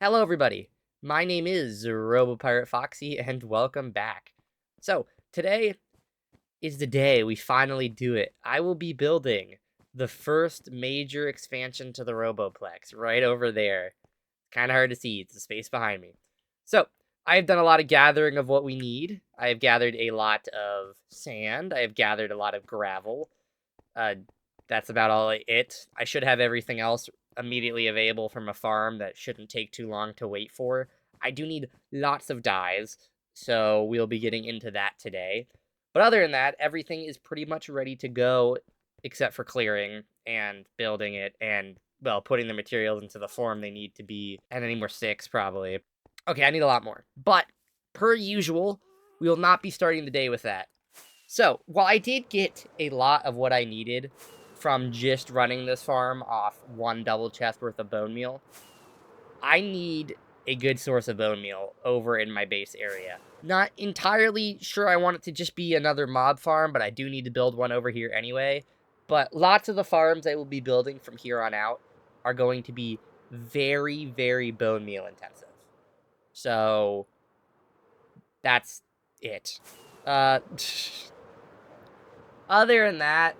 Hello, everybody. My name is RoboPirate Foxy, and welcome back. So, today is the day we finally do it. I will be building the first major expansion to the Roboplex right over there. Kind of hard to see, it's the space behind me. So, I've done a lot of gathering of what we need. I have gathered a lot of sand. I have gathered a lot of gravel. Uh, that's about all it. I should have everything else immediately available from a farm that shouldn't take too long to wait for. I do need lots of dyes, so we'll be getting into that today. But other than that, everything is pretty much ready to go, except for clearing and building it and, well, putting the materials into the form they need to be, and any more sticks, probably. Okay, I need a lot more. But, per usual, we will not be starting the day with that. So, while I did get a lot of what I needed from just running this farm off one double chest worth of bone meal, I need a good source of bone meal over in my base area. Not entirely sure I want it to just be another mob farm, but I do need to build one over here anyway. But lots of the farms I will be building from here on out are going to be very, very bone meal intensive. So, that's it. Other than that,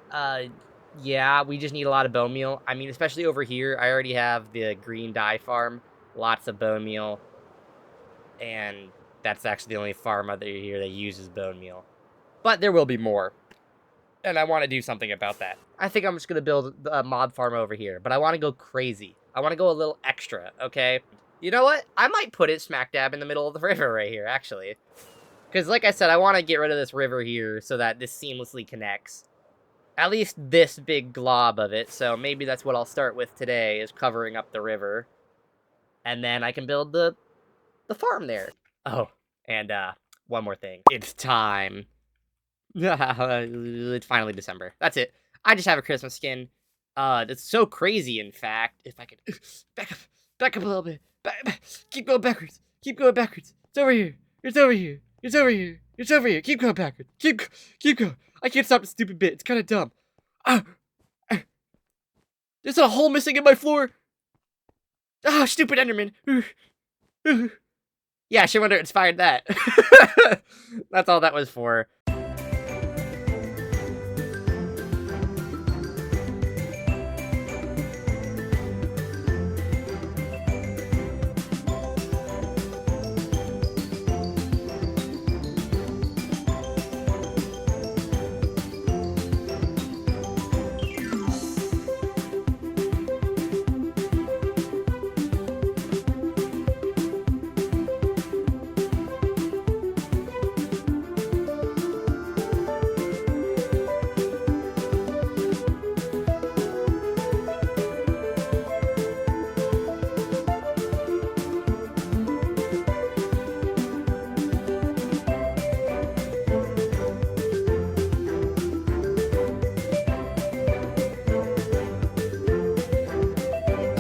yeah, we just need a lot of bone meal. I mean, especially over here, I already have the green dye farm, lots of bone meal, and that's actually the only farm out here that uses bone meal. But there will be more, and I want to do something about that. I think I'm just going to build a mob farm over here, but I want to go crazy. I want to go a little extra, okay? You know what? I might put it smack dab in the middle of the river right here, actually. Because, like I said, I want to get rid of this river here so that this seamlessly connects. At least this big glob of it, so maybe that's what I'll start with today, is covering up the river. And then I can build the farm there. Oh, and, one more thing. It's time. It's finally December. That's it. I just have a Christmas skin. It's so crazy, in fact. If I could... Back up a little bit. Keep going backwards. Keep going backwards. It's over here. It's over here. It's over here. It's over here. Keep going backwards. Keep going. I can't stop the stupid bit. It's kind of dumb. There's a hole missing in my floor. Ah, stupid Enderman. Yeah, I should wonder inspired that. That's all that was for.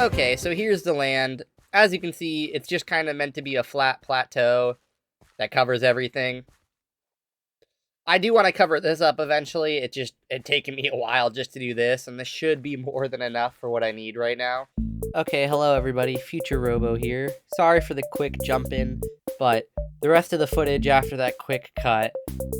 Okay, so here's the land. As you can see, it's just kind of meant to be a flat plateau that covers everything. I do want to cover this up eventually. It's taken me a while just to do this, and this should be more than enough for what I need right now. Okay, hello everybody, Future Robo here. Sorry for the quick jump in, but the rest of the footage after that quick cut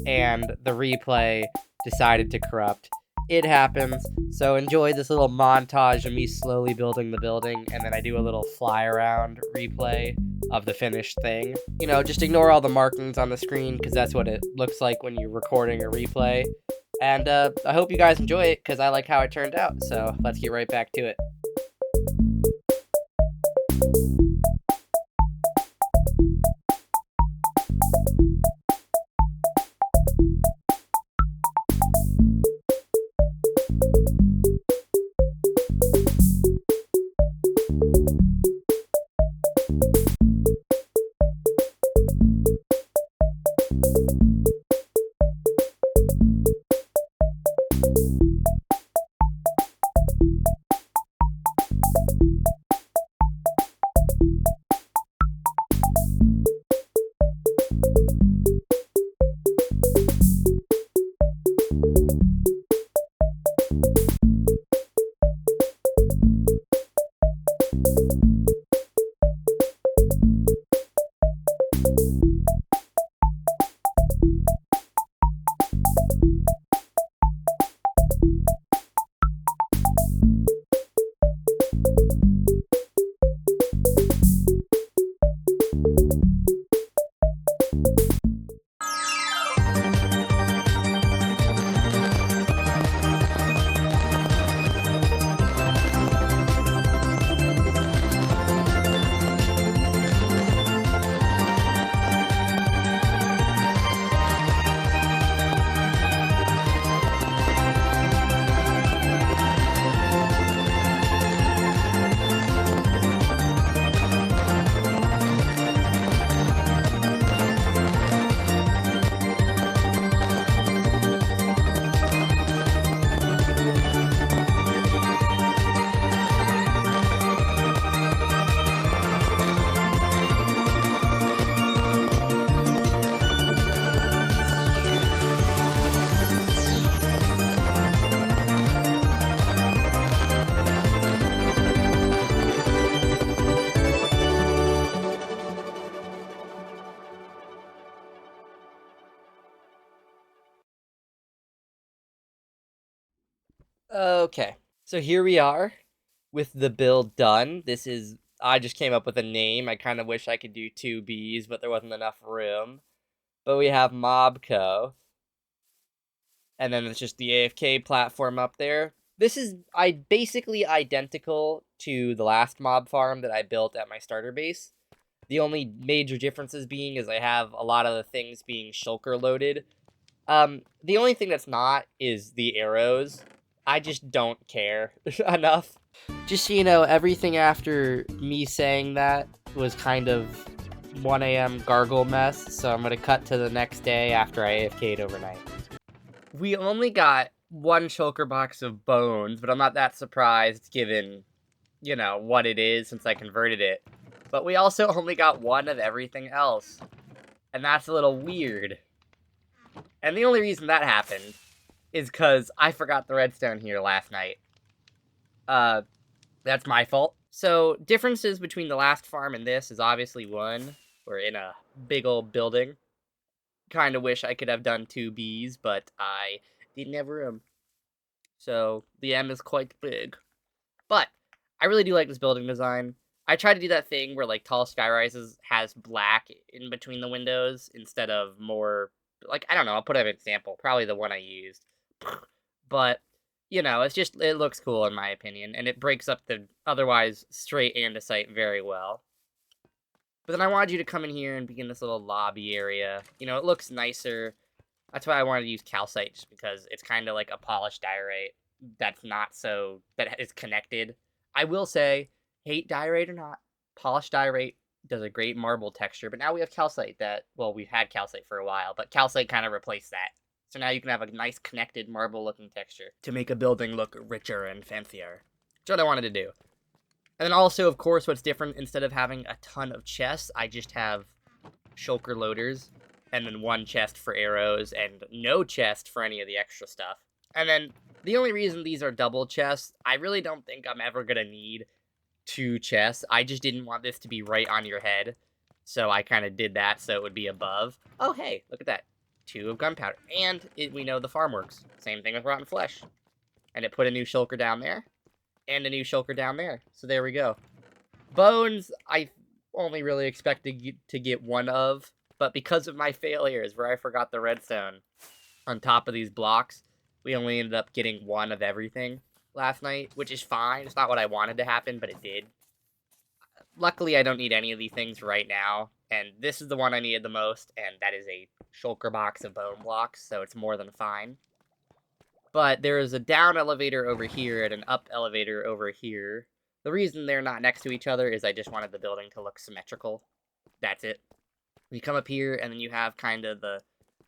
and the replay decided to corrupt. It happens, so enjoy this little montage of me slowly building the building, and then I do a little fly around replay of the finished thing. You know, just ignore all the markings on the screen, because that's what it looks like when you're recording a replay. And I hope you guys enjoy it, because I like how it turned out, so let's get right back to it. Okay, so here we are with the build done. I just came up with a name. I kind of wish I could do two Bs, but there wasn't enough room. But we have Mobco, and then it's just the AFK platform up there. This is basically identical to the last mob farm that I built at my starter base. The only major differences being is I have a lot of the things being shulker loaded. The only thing that's not is the arrows. I just don't care enough. Just so you know, everything after me saying that was kind of 1 a.m. gargle mess, so I'm gonna cut to the next day after I AFK'd overnight. We only got one shulker box of bones, but I'm not that surprised given, what it is since I converted it. But we also only got one of everything else, and that's a little weird. And the only reason that happened is because I forgot the redstone here last night. That's my fault. So, differences between the last farm and this is obviously one. We're in a big old building. Kind of wish I could have done two Bs, but I didn't have room. So, the M is quite big. But, I really do like this building design. I try to do that thing where, like, tall skyrises has black in between the windows instead of more, like, I don't know, I'll put an example. Probably the one I used. But, it looks cool in my opinion, and it breaks up the otherwise straight andesite very well. But then I wanted you to come in here and be in this little lobby area. It looks nicer. That's why I wanted to use calcite, just because it's kind of like a polished diorite that is connected. I will say, hate diorite or not, polished diorite does a great marble texture, but now we have calcite we've had calcite for a while, but calcite kind of replaced that. So now you can have a nice connected marble-looking texture to make a building look richer and fancier. That's what I wanted to do. And then also, of course, what's different, instead of having a ton of chests, I just have shulker loaders, and then one chest for arrows, and no chest for any of the extra stuff. And then, the only reason these are double chests, I really don't think I'm ever gonna need two chests. I just didn't want this to be right on your head, so I kind of did that so it would be above. Oh, hey, look at that. 2 of gunpowder. And we know the farm works. Same thing with rotten flesh. And it put a new shulker down there, and a new shulker down there. So there we go. Bones, I only really expected to get one of, but because of my failures where I forgot the redstone on top of these blocks, we only ended up getting one of everything last night, which is fine. It's not what I wanted to happen, but it did. Luckily, I don't need any of these things right now, and this is the one I needed the most, and that is a shulker box of bone blocks, so it's more than fine. But there is a down elevator over here and an up elevator over here. The reason they're not next to each other is I just wanted the building to look symmetrical. That's it. You come up here, and then you have kind of the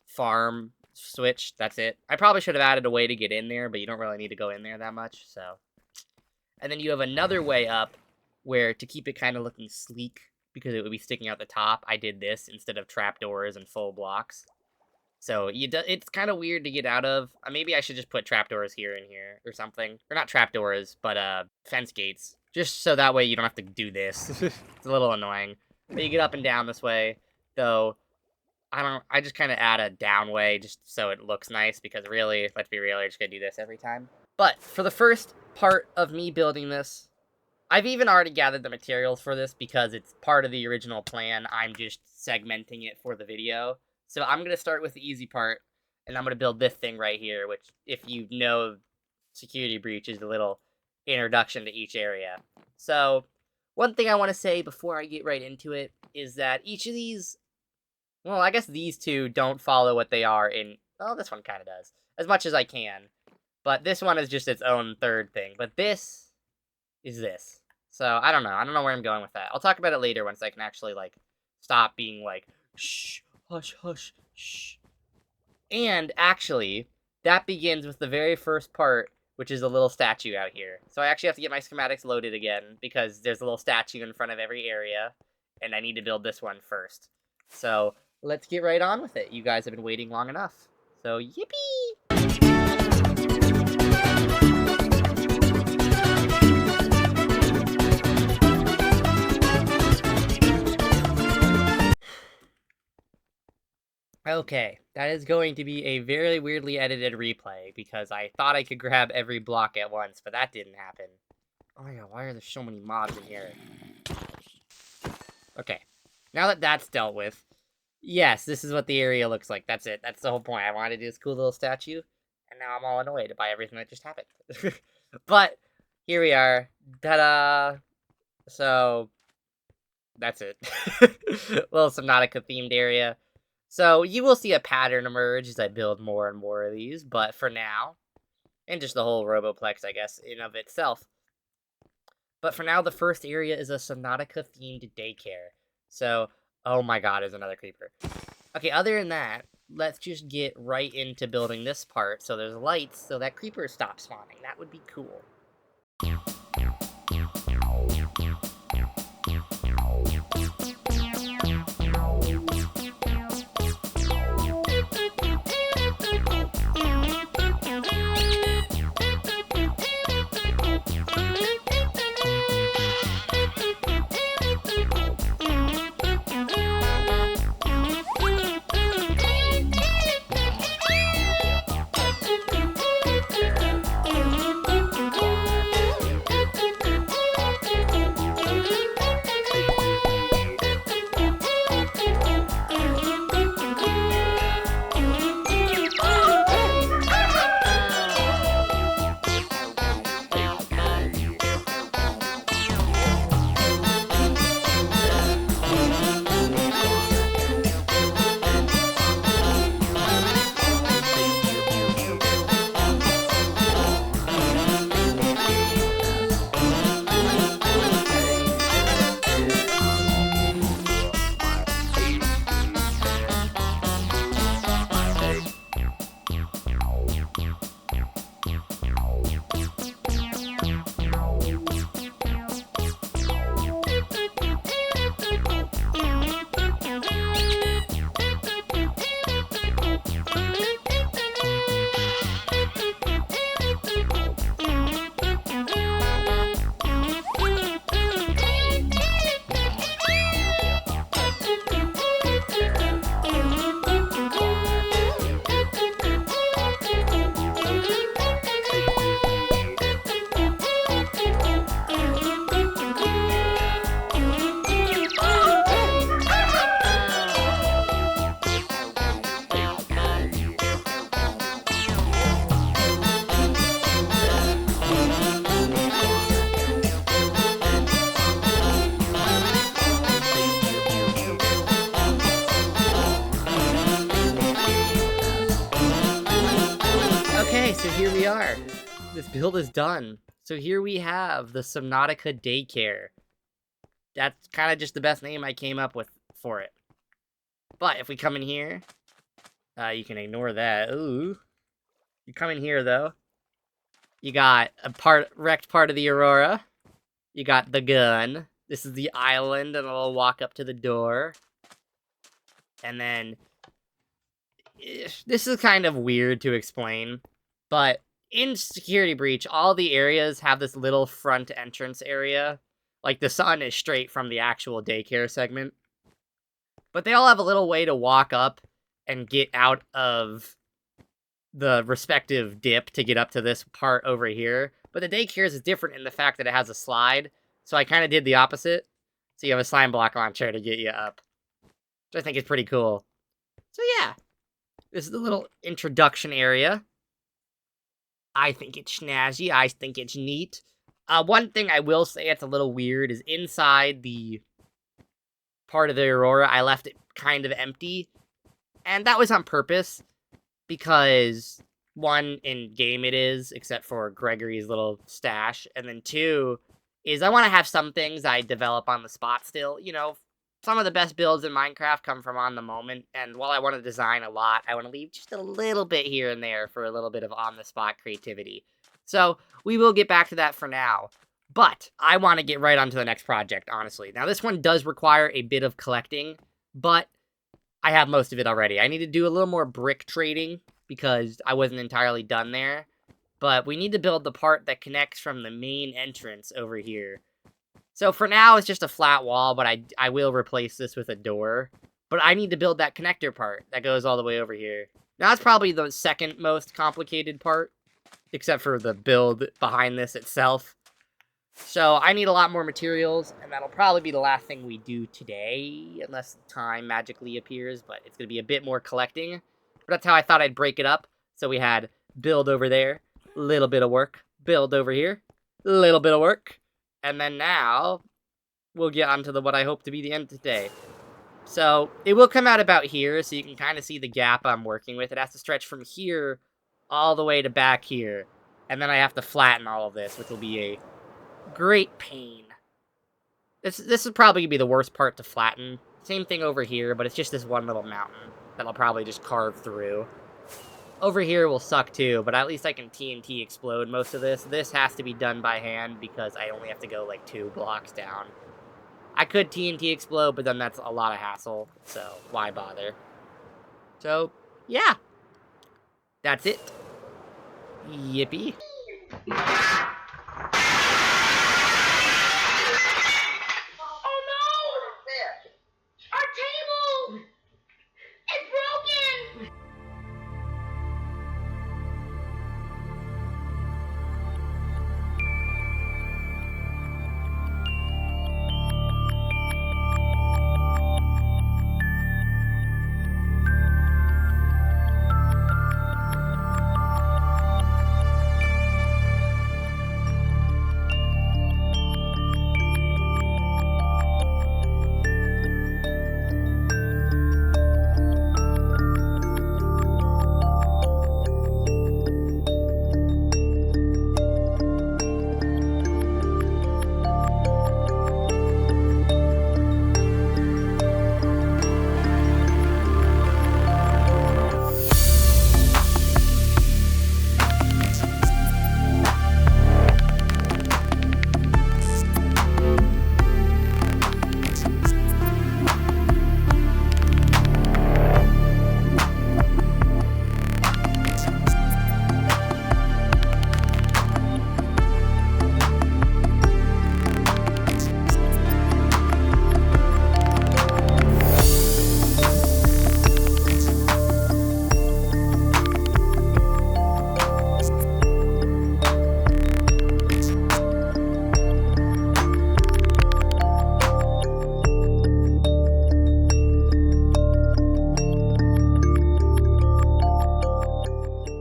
farm switch. That's it. I probably should have added a way to get in there, but you don't really need to go in there that much, so. And then you have another way up where, to keep it kind of looking sleek, because it would be sticking out the top, I did this instead of trapdoors and full blocks. So it's kind of weird to get out of. Maybe I should just put trapdoors here and here or something. Or not trapdoors, but fence gates. Just so that way you don't have to do this. It's a little annoying. But you get up and down this way, though. I just kind of add a down way just so it looks nice, because really, let's be real, you're just gonna do this every time. But for the first part of me building this, I've even already gathered the materials for this because it's part of the original plan. I'm just segmenting it for the video. So I'm going to start with the easy part, and I'm going to build this thing right here, which, if you know Security Breach, is a little introduction to each area. So, one thing I want to say before I get right into it is that each of these, well, I guess these two don't follow what they are in, well, this one kind of does, as much as I can. But this one is just its own third thing. But this is this. So, I don't know where I'm going with that. I'll talk about it later once I can actually, stop being shh. Hush, hush, shh. And, actually, that begins with the very first part, which is a little statue out here. So I actually have to get my schematics loaded again, because there's a little statue in front of every area, and I need to build this one first. So, let's get right on with it. You guys have been waiting long enough. So, yippee! Okay, that is going to be a very weirdly edited replay because I thought I could grab every block at once, but that didn't happen. Oh my god, why are there so many mobs in here? Okay, now that that's dealt with, yes, this is what the area looks like. That's it. That's the whole point. I wanted to do this cool little statue, and now I'm all annoyed by everything that just happened. But here we are. Ta-da! So that's it. Little Subnautica themed area. So you will see a pattern emerge as I build more and more of these, but for now, and just the whole Roboplex, I guess, in of itself. But for now, the first area is a Subnautica themed daycare. So, oh my god, there's another creeper. Okay, other than that, let's just get right into building this part so there's lights so that creepers stop spawning. That would be cool. Okay, so here we are. This build is done. So here we have the Subnautica Daycare. That's kind of just the best name I came up with for it. But if we come in here, you can ignore that. Ooh. You come in here, though. You got a wrecked part of the Aurora. You got the gun. This is the island, and I'll walk up to the door. And then, this is kind of weird to explain, but in Security Breach, all the areas have this little front entrance area. Like, the sun is straight from the actual daycare segment. But they all have a little way to walk up and get out of the respective dip to get up to this part over here. But the daycare's is different in the fact that it has a slide. So I kind of did the opposite. So you have a slime block launcher to get you up. Which I think is pretty cool. So yeah. This is the little introduction area. I think it's snazzy. I think it's neat. One thing I will say it's a little weird is inside the part of the Aurora, I left it kind of empty. And that was on purpose. Because, one, in game it is, except for Gregory's little stash. And then two, is I want to have some things I develop on the spot still. You know, some of the best builds in Minecraft come from on the moment. And while I want to design a lot, I want to leave just a little bit here and there for a little bit of on-the-spot creativity. So, we will get back to that for now. But, I want to get right onto the next project, honestly. Now, this one does require a bit of collecting, but I have most of it already. I need to do a little more brick trading because I wasn't entirely done there. But we need to build the part that connects from the main entrance over here. So for now, it's just a flat wall, but I will replace this with a door. But I need to build that connector part that goes all the way over here. Now, that's probably the second most complicated part, except for the build behind this itself. So I need a lot more materials, and that'll probably be the last thing we do today, unless time magically appears, but it's going to be a bit more collecting. But that's how I thought I'd break it up. So we had build over there, little bit of work, build over here, little bit of work, and then now we'll get onto what I hope to be the end of today. So it will come out about here, so you can kind of see the gap I'm working with. It has to stretch from here all the way to back here, and then I have to flatten all of this, which will be a great pain. This is probably going to be the worst part to flatten. Same thing over here, but it's just this one little mountain that I'll probably just carve through. Over here will suck too, but at least I can TNT explode most of this. This has to be done by hand because I only have to go like 2 blocks down. I could TNT explode, but then that's a lot of hassle, so why bother? So, yeah. That's it. Yippee.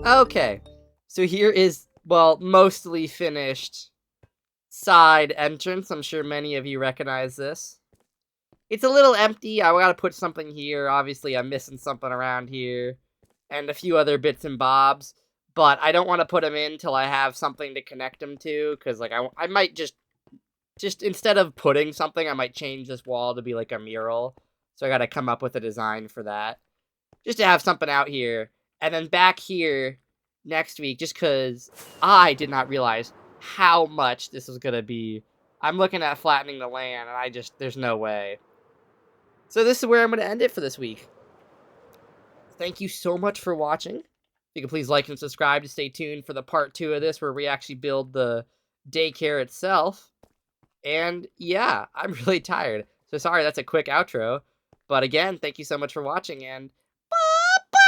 Okay, so here is, well, mostly finished side entrance. I'm sure many of you recognize this. It's a little empty. I gotta put something here. Obviously, I'm missing something around here. And a few other bits and bobs. But I don't want to put them in till I have something to connect them to. Because, like, I might just instead of putting something, I might change this wall to be like a mural. So I gotta come up with a design for that. Just to have something out here. And then back here next week, just because I did not realize how much this was going to be. I'm looking at flattening the land, and there's no way. So this is where I'm going to end it for this week. Thank you so much for watching. If you can please like and subscribe to stay tuned for the part 2 of this, where we actually build the daycare itself. And yeah, I'm really tired. So sorry, that's a quick outro. But again, thank you so much for watching, and bye-bye!